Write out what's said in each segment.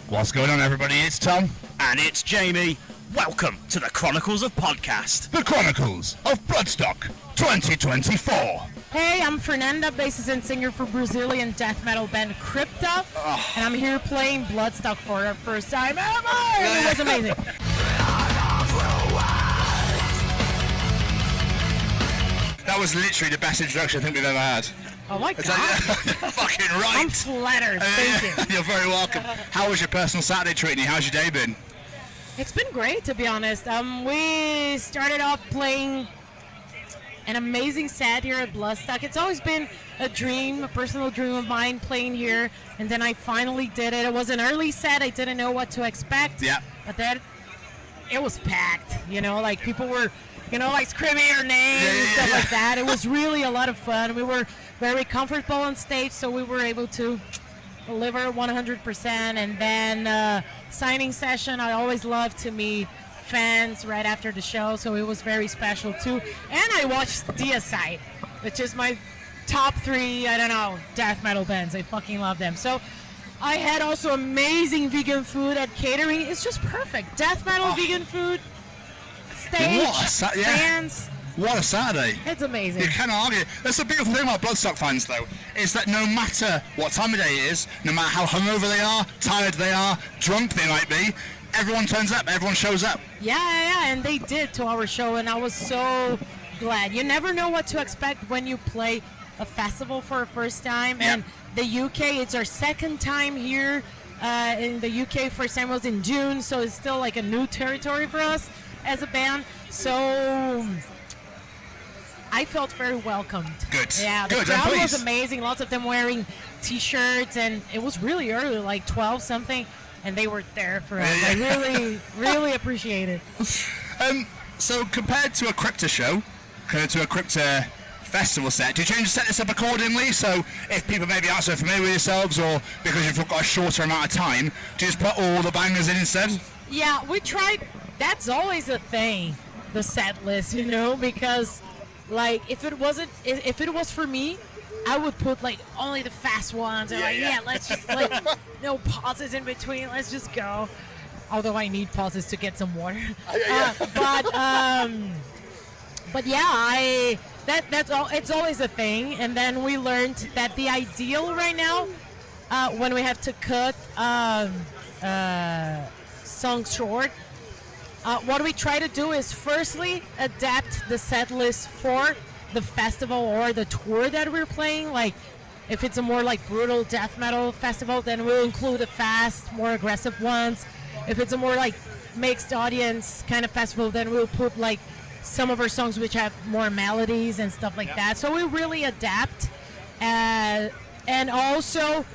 What's going on, everybody? It's Tom. And it's Jamie. Welcome to the Chronicles of Podcast. The Chronicles of Bloodstock 2024. Hey, I'm Fernanda, bassist and singer for Brazilian death metal band Crypta. And I'm here playing Bloodstock for the first time ever. And it was amazing. That was literally the best introduction I think we've ever had. Oh my God. Fucking right. I'm flattered. Thank you. You're very welcome. How was your personal Saturday treating you? How's your day been? It's been great, to be honest. We started off playing an amazing set here at Bloodstock. It's always been a dream, a personal dream of mine, playing here. And then I finally did it. It was an early set. I didn't know what to expect. Yeah. But then it was packed. You know, like people were, like screaming your name and stuff like that. It was really a lot of fun. We were very comfortable on stage, so we were able to deliver 100%. And then signing session, I always love to meet fans right after the show, so it was very special too. And I watched Deicide, which is my top 3, death metal bands. I fucking love them. So I had also amazing vegan food at catering. It's just perfect. Death metal, vegan food, stage, fans. What a Saturday. It's amazing. You cannot argue. That's the beautiful thing about Bloodstock fans, though, is that no matter what time of day it is, no matter how hungover they are, tired they are, drunk they might be, everyone turns up, everyone shows up. Yeah, and they did to our show, and I was so glad. You never know what to expect when you play a festival for a first time, and the UK, it's our second time here in the UK. First time was in June, so it's still like a new territory for us as a band. So I felt very welcomed. Good. Yeah, the crowd was amazing. Lots of them wearing T-shirts, and it was really early, like 12 something, and they were there for us. I really, really appreciate it. So compared to a Crypta show, compared to a Crypta festival set, do you change the set this up accordingly? So if people maybe aren't so familiar with yourselves, or because you've got a shorter amount of time, do you just put all the bangers in instead? Yeah, we tried. That's always a thing, the set list, because like if it was for me, I would put like only the fast ones. And let's just like no pauses in between. Let's just go. Although I need pauses to get some water. But yeah, that's all. It's always a thing. And then we learned that the ideal right now, when we have to cut songs short, what we try to do is firstly adapt the set list for the festival or the tour that we're playing. Like if it's a more like brutal death metal festival, then we'll include the fast, more aggressive ones. If it's a more like mixed audience kind of festival, then we'll put like some of our songs which have more melodies and stuff like that. So we really adapt, and also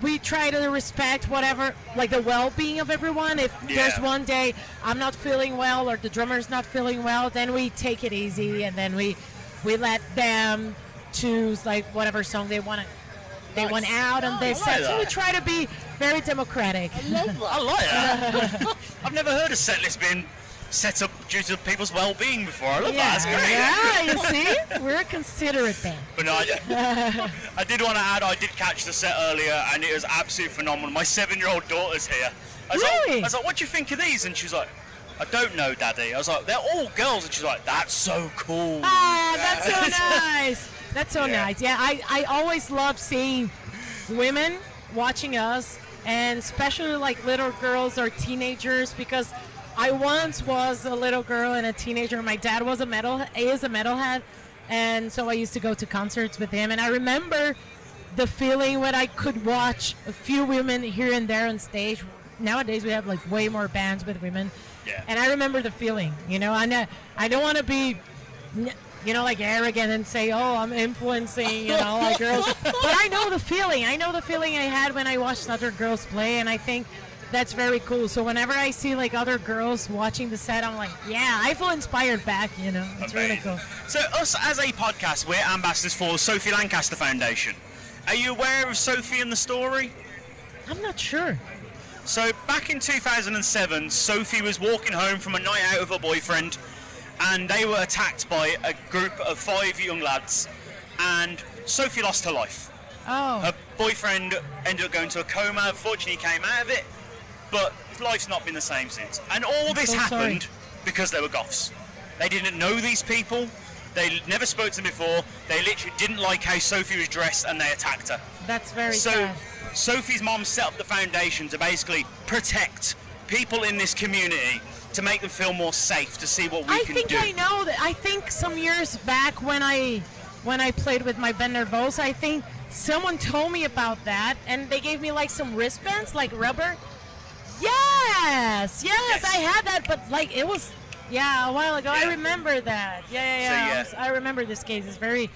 we try to respect whatever, like the well-being of everyone. If there's one day I'm not feeling well or the drummer's not feeling well, then we take it easy, and then we let them choose like whatever song they want out on their set. So we try to be very democratic. I love that. I like that. I've never heard a set list being set up due to people's well-being before. I love that. That's great. Yeah, you see? We're a considerate band. But no, I did want to add, I did catch the set earlier, and it was absolutely phenomenal. My 7-year-old daughter's here. I was like, what do you think of these? And she's like, I don't know, Daddy. I was like, they're all girls. And she's like, that's so cool. Ah, that's so nice. That's so nice. Yeah, I always love seeing women watching us, and especially like little girls or teenagers, because I once was a little girl and a teenager. My dad is a metalhead, and so I used to go to concerts with him. And I remember the feeling when I could watch a few women here and there on stage. Nowadays we have like way more bands with women. Yeah. And I remember the feeling, I don't want to be, like arrogant and say, oh, I'm influencing, like girls. But I know the feeling. I know the feeling I had when I watched other girls play, and I think that's very cool. So whenever I see like other girls watching the set, I'm like, yeah, I feel inspired back, It's really cool. So us as a podcast, we're ambassadors for the Sophie Lancaster Foundation. Are you aware of Sophie and the story? I'm not sure. So back in 2007, Sophie was walking home from a night out with her boyfriend, and they were attacked by a group of 5 young lads, and Sophie lost her life. Oh. Her boyfriend ended up going to a coma. Fortunately, he came out of it. but life's not been the same since. And all this happened because they were goths. They didn't know these people. They never spoke to them before. They literally didn't like how Sophie was dressed, and they attacked her. That's very sad. Sophie's mom set up the foundation to basically protect people in this community, to make them feel more safe, to see what we can do. I know that. I think some years back when I played with my band Nervosa, I think someone told me about that, and they gave me like some wristbands, like rubber. Yes, I had that, but like it was, a while ago. Yeah. I remember that. Yeah. I remember this case. It's very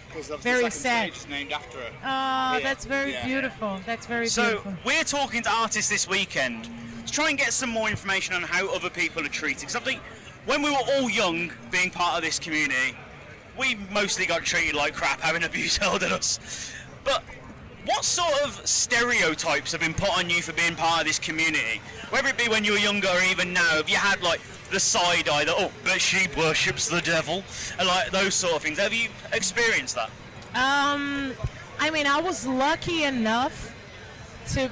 sad. It's named after her. Oh, that's very beautiful. That's very beautiful. So we're talking to artists this weekend to try and get some more information on how other people are treated. Because I think when we were all young, being part of this community, we mostly got treated like crap, having abuse hurled at us. But what sort of stereotypes have been put on you for being part of this community? Whether it be when you were younger or even now, have you had like the side eye that, but she worships the devil, and like those sort of things? Have you experienced that? I mean, I was lucky enough to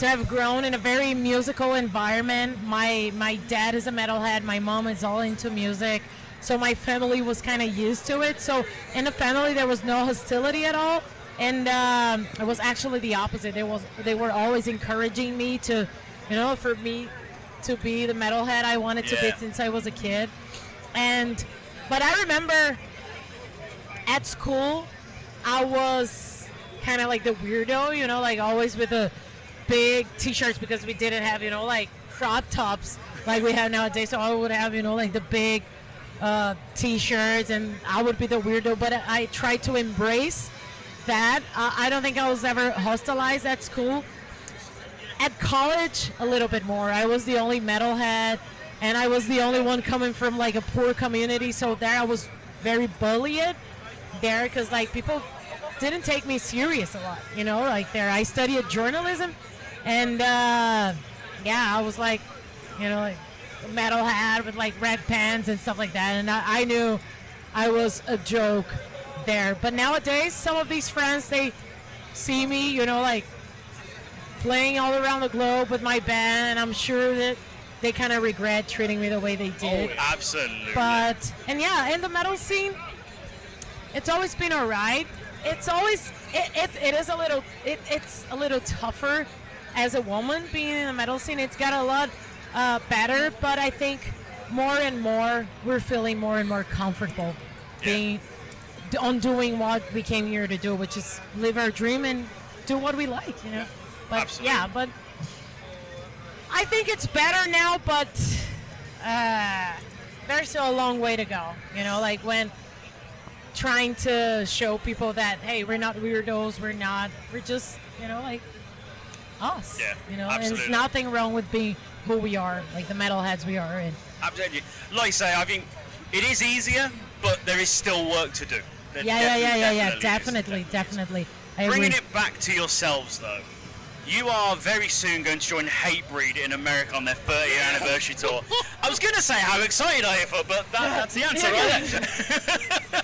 have grown in a very musical environment. My dad is a metalhead. My mom is all into music. So my family was kind of used to it. So in the family, there was no hostility at all. And it was actually the opposite. They were always encouraging me to, for me to be the metalhead I wanted to be since I was a kid. But I remember at school, I was kind of like the weirdo, like always with the big t-shirts, because we didn't have, like crop tops like we have nowadays. So I would have, like the big t-shirts, and I would be the weirdo, but I tried to embrace that. I don't think I was ever hostilized at school. At college, a little bit more. I was the only metalhead, and I was the only one coming from like a poor community, so there I was very bullied there, because like people didn't take me serious a lot, like there. I studied journalism, and I was like, like a metalhead with like red pants and stuff like that, and I knew I was a joke there. But nowadays, some of these friends, they see me, like playing all around the globe with my band, and I'm sure that they kind of regret treating me the way they did. Oh, absolutely. But in the metal scene, it's always been alright. It's always it's a little tougher as a woman being in the metal scene. It's got a lot better, but I think more and more we're feeling more and more comfortable doing what we came here to do, which is live our dream and do what we like, But absolutely. But I think it's better now, but there's still a long way to go, like when trying to show people that, hey, we're not weirdos, we're just, like us, and there's nothing wrong with being who we are, like the metalheads we are. And absolutely, like I say, I think it is easier, but there is still work to do. Definitely. Bringing it back to yourselves though, you are very soon going to join Hatebreed in America on their 30th anniversary tour. I was going to say how excited I am for, but that's the answer, right?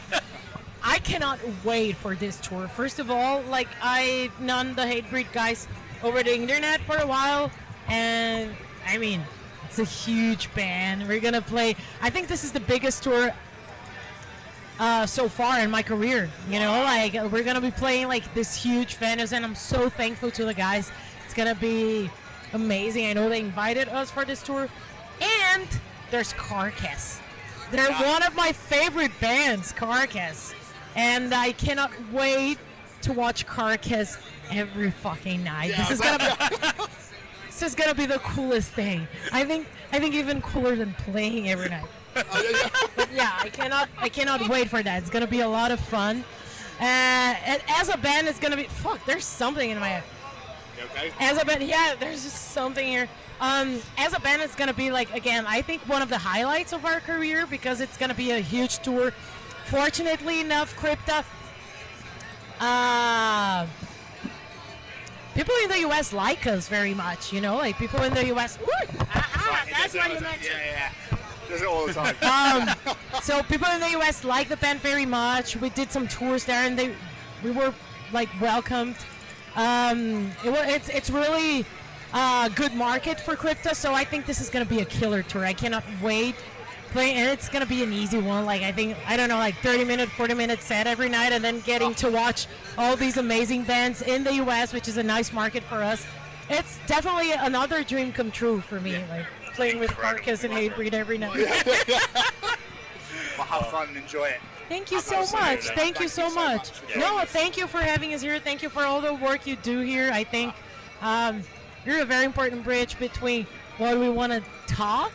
I cannot wait for this tour. First of all, like I've known the Hatebreed guys over the internet for a while, and I mean, it's a huge band. We're gonna play. I think this is the biggest tour so far in my career. Like we're gonna be playing like this huge venues, and I'm so thankful to the guys. It's gonna be amazing. I know they invited us for this tour, and there's Carcass. They're one of my favorite bands, Carcass. And I cannot wait to watch Carcass every fucking night. Yeah. This is gonna be the coolest thing. I think even cooler than playing every night. But I cannot wait for that. It's gonna be a lot of fun. As a band, it's gonna be there's something in my head. Okay. As a band, there's just something here. As a band, it's gonna be like, again, I think one of the highlights of our career, because it's gonna be a huge tour. Fortunately enough, Crypta, people in the U.S. like us very much, like people in the U.S. That's what you mentioned. Yeah. Does it all the time. So people in the U.S. like the band very much. We did some tours there, and we were like welcomed. It's really good market for Crypta. So I think this is going to be a killer tour. I cannot wait. And it's going to be an easy one. Like, I don't know, like 30-minute, 40-minute set every night, and then getting to watch all these amazing bands in the U.S., which is a nice market for us. It's definitely another dream come true for me, like playing with Marcus and Hatebreed every night. Well, have fun and enjoy it. Thank you so much. Thank you so much. No, thank you for having us here. Thank you for all the work you do here. I think you're a very important bridge between what we want to talk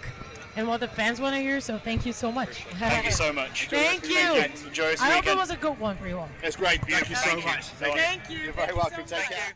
and what the fans want to hear, so thank you so much. Thank you so much. Thank you. Enjoy this I hope it weekend. was a good one for you all. It's great. Thank you so much. Thank you. You're very welcome. Take care.